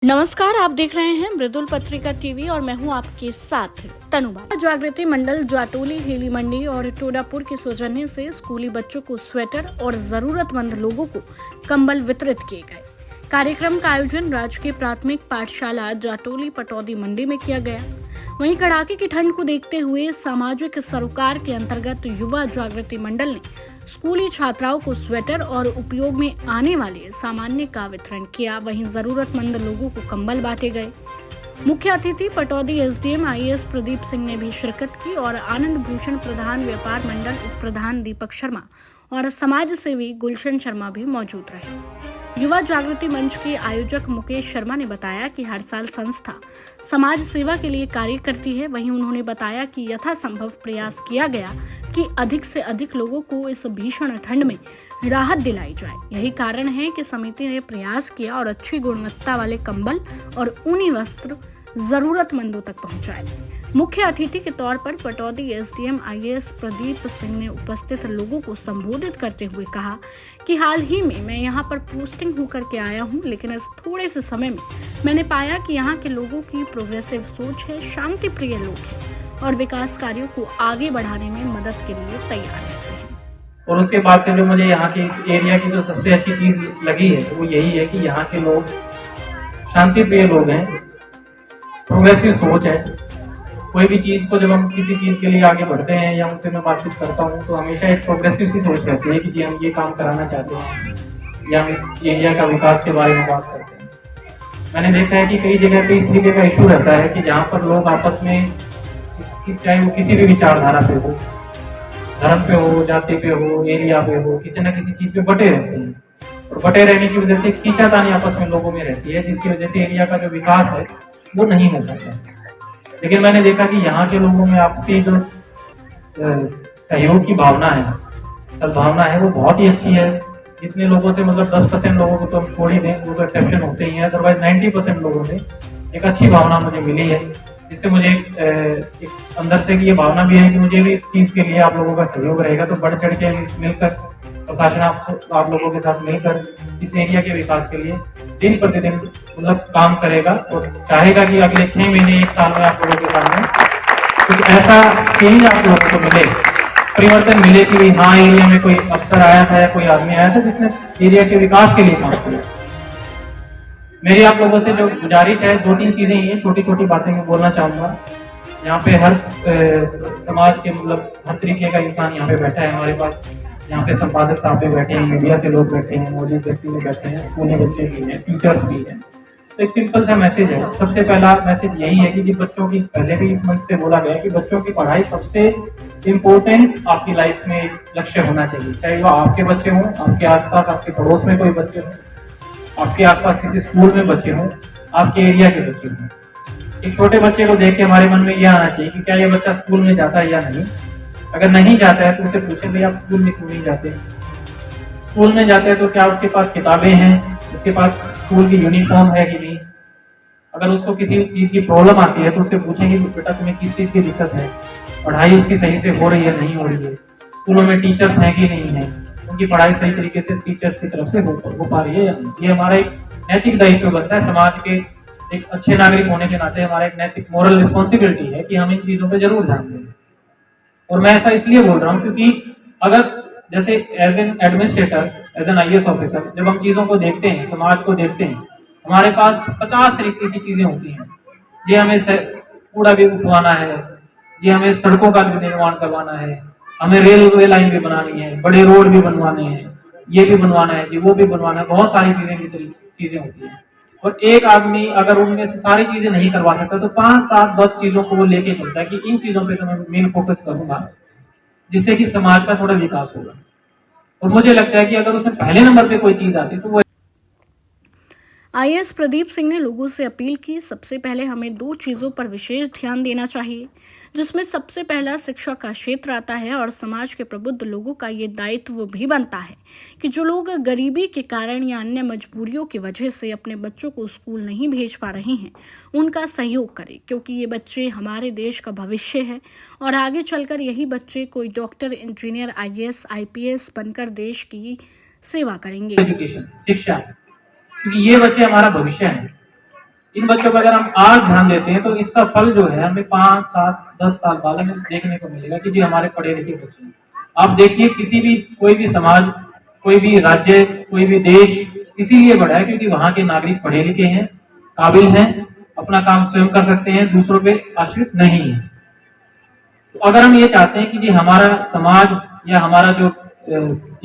नमस्कार, आप देख रहे हैं मृदुल पत्रिका टीवी और मैं हूं आपके साथ तनुबा। जागृति मंडल जाटोली हेली मंडी और टोडापुर के सौजन्य से स्कूली बच्चों को स्वेटर और जरूरतमंद लोगों को कंबल वितरित किए गए। कार्यक्रम का आयोजन राजकीय प्राथमिक पाठशाला जाटोली पटौदी मंडी में किया गया। वहीं कड़ाके की ठंड को देखते हुए सामाजिक सरोकार के अंतर्गत युवा जागृति मंडल ने स्कूली छात्राओं को स्वेटर और उपयोग में आने वाले सामान्य का वितरण किया। वहीं जरूरतमंद लोगों को कंबल बांटे गए। मुख्य अतिथि पटौदी एसडीएम आईएएस प्रदीप सिंह ने भी शिरकत की और आनंद भूषण प्रधान व्यापार मंडल उप प्रधान दीपक शर्मा और समाज सेवी गुलशन शर्मा भी मौजूद रहे। युवा जागृति मंच के आयोजक मुकेश शर्मा ने बताया कि हर साल संस्था समाज सेवा के लिए कार्य करती है। वहीं उन्होंने बताया कि यथासंभव प्रयास किया गया कि अधिक से अधिक लोगों को इस भीषण ठंड में राहत दिलाई जाए। यही कारण है कि समिति ने प्रयास किया और अच्छी गुणवत्ता वाले कंबल और ऊनी वस्त्र जरूरतमंदों तक पहुंचाए। मुख्य अतिथि के तौर पर पटौदी एसडीएम आईएएस प्रदीप सिंह ने उपस्थित लोगों को संबोधित करते हुए कहा कि हाल ही में मैं यहां पर पोस्टिंग होकर के आया हूं, लेकिन इस थोड़े से समय में मैंने पाया कि यहां के लोगों की प्रोग्रेसिव सोच है, शांति प्रिय लोग हैं और विकास कार्यों को आगे बढ़ाने में मदद के लिए तैयार रहते हैं। और उसके बाद से जो मुझे यहाँ के इस एरिया की जो सबसे अच्छी चीज़ लगी है वो यही है कि यहाँ के लोग शांति प्रिय लोग हैं, प्रोग्रेसिव सोच है। कोई भी चीज़ को जब हम किसी चीज़ के लिए आगे बढ़ते हैं या उनसे मैं बातचीत करता हूँ तो हमेशा एक प्रोग्रेसिव सी सोच रहती है कि जी हम ये काम कराना चाहते हैं या हम इस एरिया का विकास के बारे में बात करते हैं। मैंने देखा है कि कई जगह पे इस तरीके का इशू रहता है कि जहाँ पर लोग आपस में, चाहे वो किसी भी विचारधारा पे हो, धर्म पे हो, जाति पे हो, एरिया पे हो, किसी न किसी चीज़ पे बटे रहते हैं और बटे रहने की वजह से खींचातानी आपस में लोगों में रहती है, जिसकी वजह से एरिया का जो विकास है वो नहीं हो सकता। लेकिन मैंने देखा कि यहाँ के लोगों में आपसी जो सहयोग की भावना है, सद्भावना है, वो बहुत ही अच्छी है। जितने लोगों से मतलब 10% लोगों को तो हम छोड़ ही दें, वो तो एक्सेप्शन होते ही हैं, अदरवाइज 90% लोगों से एक अच्छी भावना मुझे मिली है, जिससे मुझे एक अंदर से ये भावना भी है कि मुझे भी इस चीज़ के लिए आप लोगों का सहयोग रहेगा। तो बढ़ चढ़ के मिलकर प्रशासन आप लोगों के साथ मिलकर इस एरिया के विकास के लिए दिन प्रतिदिन मतलब काम करेगा और चाहेगा कि अगले 6 महीने 1 साल में आप लोगों के सामने कुछ ऐसा चेंज आप लोगों को मिले, परिवर्तन मिले कि हाँ एरिया में कोई अफसर आया था या कोई आदमी आया था जिसने एरिया के विकास के लिए काम किया। मेरी आप लोगों से जो गुजारिश है, 2-3 चीजें ही हैं, छोटी छोटी बातें मैं बोलना चाहूँगा। यहाँ पे हर समाज के मतलब हर तरीके का इंसान यहाँ पे बैठा है हमारे पास। यहाँ पे संपादक साहब भी बैठे हैं, मीडिया से लोग बैठे हैं, मौजूद व्यक्ति भी बैठे हैं, स्कूली बच्चे भी हैं, टीचर्स भी हैं। तो एक सिंपल सा मैसेज है। सबसे पहला मैसेज यही है कि बच्चों की, पहले भी इस मंच से बोला गया कि बच्चों की पढ़ाई सबसे इम्पोर्टेंट आपकी लाइफ में एक लक्ष्य होना चाहिए। चाहे वो आपके बच्चे हों, आपके आसपास आपके पड़ोस में कोई बच्चे हों, आपके आसपास किसी स्कूल में बच्चे हों, आपके एरिया के बच्चे हों। एक छोटे बच्चे को देख के हमारे मन में यह आना चाहिए कि क्या ये बच्चा स्कूल में जाता है या नहीं। अगर नहीं जाता है तो उससे पूछें भाई आप स्कूल में क्यों नहीं जाते। स्कूल में जाते हैं तो क्या उसके पास किताबें हैं, उसके पास स्कूल की यूनिफॉर्म है कि नहीं। अगर उसको किसी चीज़ की प्रॉब्लम आती है तो उससे पूछेंगे कि बेटा तुम्हें किस चीज़ की दिक्कत है, पढ़ाई उसकी सही से हो रही है नहीं हो रही है, स्कूलों में टीचर्स हैं कि नहीं है, उनकी पढ़ाई सही तरीके से टीचर्स की तरफ से हो पा रही है या नहीं। ये हमारा एक नैतिक दायित्व बनता है। समाज के एक अच्छे नागरिक होने के नाते हमारा एक नैतिक मोरल रिस्पॉन्सिबिलिटी है कि हम इन चीज़ों पर जरूर ध्यान दें। और मैं ऐसा इसलिए बोल रहा हूँ क्योंकि अगर जैसे as an administrator, as an IAS officer जब हम चीज़ों को देखते हैं, समाज को देखते हैं, हमारे पास 50 तरीके की चीज़ें होती हैं। ये हमें कूड़ा भी उठवाना है, ये हमें सड़कों का भी निर्माण करवाना है, हमें रेलवे लाइन भी बनानी है, बड़े रोड भी बनवाने हैं, ये भी बनवाना है, वो भी बनवाना है। बहुत सारी चीज़ें होती हैं और एक आदमी अगर उनमें से सारी चीज़ें नहीं करवा सकता तो 5, 7, 10 चीज़ों को वो लेके चलता है कि इन चीज़ों पे तो मैं मेन फोकस करूंगा, जिससे कि समाज का थोड़ा विकास होगा। और मुझे लगता है कि अगर उसमें पहले नंबर पे कोई चीज़ आती तो वो आईएएस प्रदीप सिंह ने लोगों से अपील की, सबसे पहले हमें 2 चीजों पर विशेष ध्यान देना चाहिए, जिसमें सबसे पहला शिक्षा का क्षेत्र आता है और समाज के प्रबुद्ध लोगों का ये दायित्व भी बनता है कि जो लोग गरीबी के कारण या अन्य मजबूरियों की वजह से अपने बच्चों को स्कूल नहीं भेज पा रहे हैं, उनका सहयोग करें, क्योंकि ये बच्चे हमारे देश का भविष्य है और आगे चलकर यही बच्चे कोई डॉक्टर, इंजीनियर, आईएएस, आईपीएस बनकर देश की सेवा करेंगे। एजुकेशन, शिक्षा, क्योंकि ये बच्चे हमारा भविष्य है। इन बच्चों पर अगर हम आज ध्यान देते हैं तो इसका फल जो है हमें 5, 7, 10 साल बाद हमें देखने को मिलेगा कि जी हमारे पढ़े लिखे बच्चे हैं। आप देखिए किसी भी कोई भी समाज, कोई भी राज्य, कोई भी देश इसीलिए बढ़ा है क्योंकि वहां के नागरिक पढ़े लिखे हैं, काबिल हैं, अपना काम स्वयं कर सकते हैं, दूसरों पे आश्रित नहीं है। तो अगर हम ये चाहते हैं कि जी हमारा समाज या हमारा जो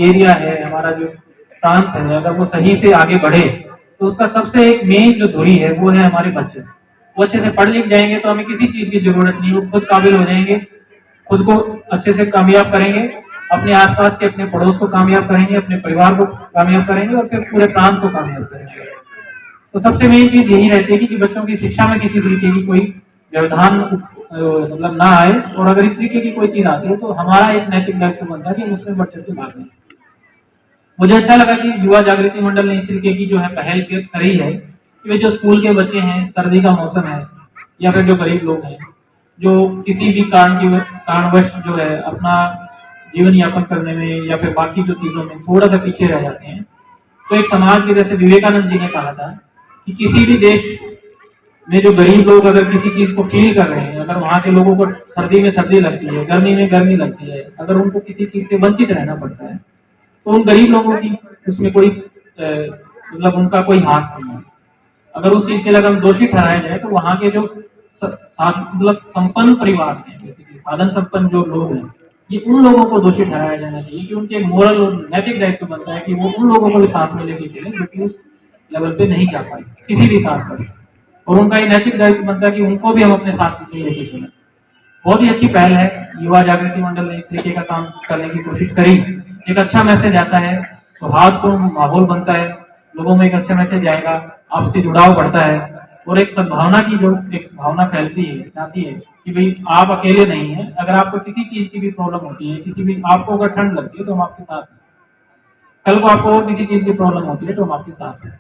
एरिया है, हमारा जो प्रांत है, अगर वो सही से आगे बढ़े तो उसका सबसे एक मेन जो धुरी है वो है हमारे बच्चे। वो अच्छे से पढ़ लिख जाएंगे तो हमें किसी चीज की जरूरत नहीं, वो खुद काबिल हो जाएंगे, खुद को अच्छे से कामयाब करेंगे, अपने आसपास के अपने पड़ोस को कामयाब करेंगे, अपने परिवार को कामयाब करेंगे और फिर पूरे प्रांत को कामयाब करेंगे। तो सबसे मेन चीज यही रहती है कि बच्चों की शिक्षा में किसी तरीके की कोई व्यवधान मतलब ना आए, और अगर इस तरीके की कोई चीज आती है तो हमारा एक नैतिक दायित्व बनता है कि उसमें बढ़ चढ़ के भाग लें। मुझे अच्छा लगा कि युवा जागृति मंडल ने इस तरीके की जो है पहल करी है कि वे जो स्कूल के बच्चे हैं, सर्दी का मौसम है या फिर जो गरीब लोग हैं, जो किसी भी कारणवश जो है अपना जीवन यापन करने में या फिर बाकी जो चीजों में थोड़ा सा पीछे रह जाते हैं, तो एक समाज के जैसे विवेकानंद जी ने कहा था कि किसी भी देश में जो गरीब लोग अगर किसी चीज को फील कर रहे हैं, अगर वहां के लोगों को सर्दी में सर्दी लगती है, गर्मी में गर्मी लगती है, अगर उनको किसी चीज से वंचित रहना पड़ता है तो उन गरीब लोगों की उसमें कोई मतलब उनका कोई हाथ नहीं है। अगर उस चीज के लिए हम दोषी ठहराया जाए तो वहां के जो मतलब संपन्न परिवार हैं, बेसिकली साधन संपन्न जो लोग हैं, ये उन लोगों को दोषी ठहराया जाना चाहिए कि उनके मोरल और नैतिक दायित्व बनता है कि वो उन लोगों को भी साथ में लेके चले जो कि उस लेवल पे नहीं जा पाए किसी भी कारण पर, और उनका ये नैतिक दायित्व बनता है कि उनको भी हम अपने साथ में लेके चले। बहुत ही अच्छी पहल है, युवा जागृति मंडल ने इस तरीके का काम करने की कोशिश करी। एक अच्छा मैसेज आता है, सौहार्दपूर्ण माहौल बनता है, लोगों में एक अच्छा मैसेज आएगा, आपसी जुड़ाव बढ़ता है और एक सद्भावना की जो एक भावना फैलती है, जाती है कि भाई आप अकेले नहीं हैं। अगर आपको किसी चीज की भी प्रॉब्लम होती है, किसी भी आपको अगर ठंड लगती है तो हम आपके साथ हैं, कल को आपको और किसी चीज की प्रॉब्लम होती है तो हम आपके साथ हैं।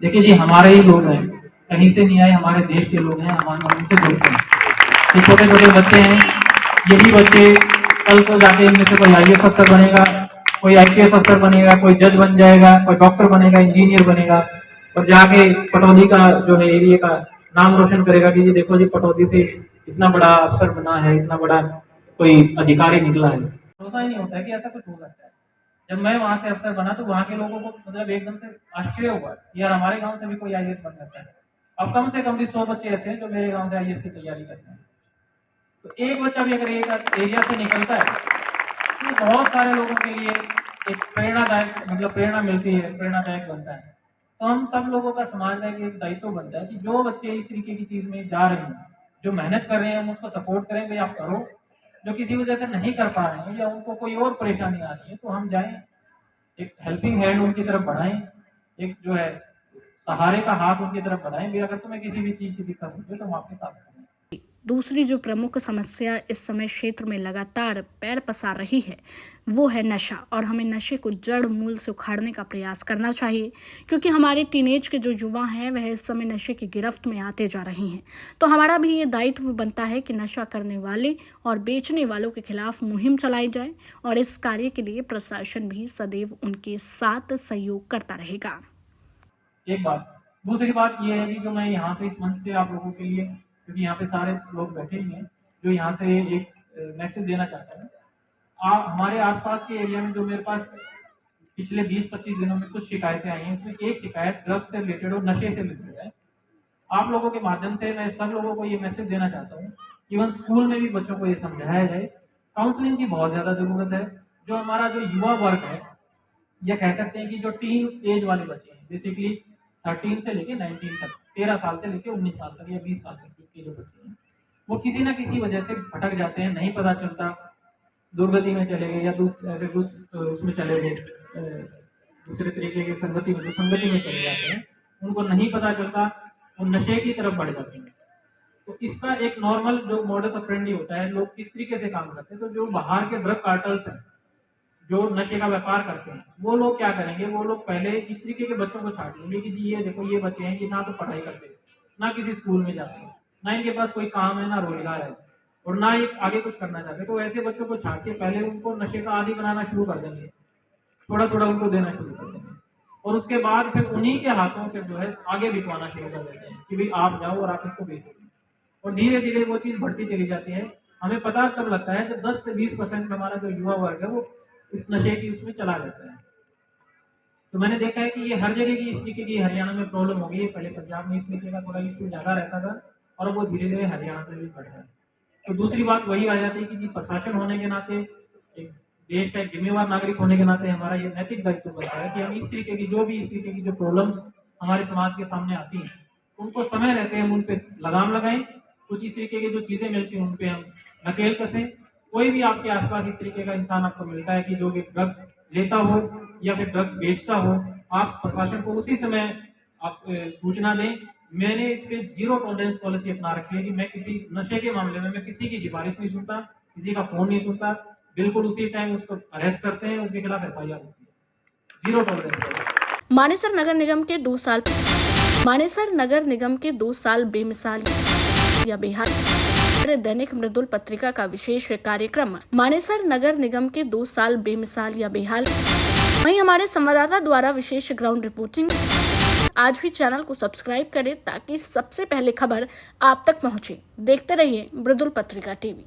देखिए जी हमारे ही लोग हैं, कहीं से नहीं आए, हमारे देश के लोग हैं, हम उनसे जुड़ते हैं। ये छोटे छोटे बच्चे हैं, यही बच्चे कल को जाके इनमें से कोई आईएएस अफसर बनेगा, कोई आईपीएस अफसर बनेगा, कोई जज बन जाएगा, कोई डॉक्टर बनेगा, इंजीनियर बनेगा और जाके पटौदी का जो है एरिया का नाम रोशन करेगा कि जी देखो जी पटौदी से इतना बड़ा अफसर बना है, इतना बड़ा कोई अधिकारी निकला है। भरोसा ही नहीं होता है कि ऐसा कुछ हो सकता है। जब मैं वहां से अफसर बना तो वहां के लोगों को मतलब एकदम से आश्चर्य हुआ यार हमारे गांव से भी कोई आईएएस बन सकता है। अब कम से कम भी 100 बच्चे ऐसे हैं जो मेरे गांव से आईएएस की तैयारी करते हैं। तो एक बच्चा भी अगर एक एरिया से निकलता है तो बहुत सारे लोगों के लिए एक प्रेरणादायक मतलब प्रेरणा मिलती है, प्रेरणादायक बनता है। तो हम सब लोगों का समाज का एक दायित्व बनता है कि जो बच्चे इस तरीके की चीज में जा रहे हैं, जो मेहनत कर रहे हैं, हम उसको सपोर्ट करें, भाई आप करो। जो किसी वजह से नहीं कर पा रहे हैं या उनको कोई और परेशानी आ रही है तो हम जाएं, एक हेल्पिंग हैंड उनकी तरफ बढ़ाएं, एक जो है सहारे का हाथ उनकी तरफ बढ़ाएं। भी अगर तुम्हें किसी भी चीज की दिक्कत होती है तो हम आपके साथ हैं। दूसरी जो प्रमुख समस्या इस समय क्षेत्र में लगातार पैर पसार रही है वो है नशा, और हमें नशे को जड़ मूल से उखाड़ने का प्रयास करना चाहिए क्योंकि हमारे टीनेज के जो युवा हैं वह इस समय नशे की गिरफ्त में आते जा रहे हैं। तो हमारा भी ये दायित्व बनता है कि नशा करने वाले और बेचने वालों के खिलाफ मुहिम चलाई जाए और इस कार्य के लिए प्रशासन भी सदैव उनके साथ सहयोग करता रहेगा। एक बात, दूसरी बात यह है कि जो मैं यहाँ से इस मंच से आप लोगों के लिए, क्योंकि यहाँ पे सारे लोग बैठे ही हैं, जो यहाँ से एक मैसेज देना चाहता हूँ। हमारे आसपास के एरिया में जो मेरे पास पिछले 20-25 दिनों में कुछ शिकायतें आई हैं, उसमें एक शिकायत ड्रग्स से रिलेटेड और नशे से रिलेटेड है। आप लोगों के माध्यम से मैं सब लोगों को ये मैसेज देना चाहता हूँ, इवन स्कूल में भी बच्चों को ये समझाया जाए। काउंसलिंग की बहुत ज्यादा जरूरत है। जो हमारा जो युवा वर्ग है, या कह सकते हैं कि जो टीन एज वाले बच्चे हैं, बेसिकली 13 से लेके 19 तक, 13 साल से लेके 19 साल तक या 20 साल तक के जो बच्चे हैं, वो किसी ना किसी वजह से भटक जाते हैं, नहीं पता चलता, दुर्गति में चले गए या उसमें चले गए, दूसरे तरीके की संगति में चले जाते हैं, उनको नहीं पता चलता, वो नशे की तरफ बढ़ जाते हैं। तो इसका एक नॉर्मल जो मॉडस ऑपरेंडी होता है, लोग किस तरीके से काम करते हैं, तो जो बाहर के ड्रग कार्टल्स हैं जो नशे का व्यापार करते हैं, वो लोग क्या करेंगे, वो लोग पहले इस तरीके के बच्चों को छाट लेंगे कि जी ये देखो ये बच्चे हैं कि ना तो पढ़ाई करते, ना किसी स्कूल में जाते हैं, ना इनके पास कोई काम है, ना रोजगार है और ना ये आगे कुछ करना चाहते। तो ऐसे बच्चों को छाट के पहले उनको नशे का आदी बनाना शुरू कर देंगे, थोड़ा थोड़ा उनको देना शुरू कर देंगे। और उसके बाद फिर उन्हीं के हाथों से जो है आगे बिकवाना शुरू कर देते हैं कि भाई आप जाओ और आप इसको बेचो, और धीरे धीरे वो चीज़ बढ़ती चली जाती है। हमें पता तब लगता है जब 10 से 20% हमारा जो युवा वर्ग है वो इस नशे की उसमें चला जाता है। तो मैंने देखा है कि ये हर जगह की इस तरीके की हरियाणा में प्रॉब्लम हो गई है। पहले पंजाब में इस तरीके का थोड़ा इशू ज़्यादा रहता था और अब वो धीरे धीरे हरियाणा में भी बढ़ रहा है। तो दूसरी बात वही आ जाती है कि प्रशासन होने के नाते, एक देश का एक जिम्मेवार नागरिक होने के नाते हमारा ये नैतिक दायित्व बनता है कि हम इस तरीके की जो प्रॉब्लम्स हमारे समाज के सामने आती हैं उनको समय रहते हम उन पे लगाम लगाएं। कुछ इस तरीके की जो चीज़ें मिलती हैं उन पे हम नकेल कसें। कोई भी आपके आसपास इस तरीके का इंसान आपको मिलता है कि जो भी ड्रग्स लेता हो या फिर ड्रग्स बेचता हो, आप प्रशासन को उसी समय आप सूचना दें। मैंने इस पे 0 टॉलरेंस पॉलिसी अपना रखी है कि मैं किसी नशे के मामले में मैं किसी की सिफारिश नहीं सुनता, किसी का फोन नहीं सुनता, बिल्कुल उसी टाइम उसको अरेस्ट करते हैं, उसके खिलाफ FIR होती है। 0 टॉलरेंस। मानेसर नगर निगम के 2 साल बेमिसाल या बेहाल। दैनिक मृदुल पत्रिका का विशेष कार्यक्रम मानेसर नगर निगम के 2 साल बेमिसाल या बेहाल। वहीं हमारे संवाददाता द्वारा विशेष ग्राउंड रिपोर्टिंग। आज भी चैनल को सब्सक्राइब करें ताकि सबसे पहले खबर आप तक पहुंचे। देखते रहिए मृदुल पत्रिका टीवी।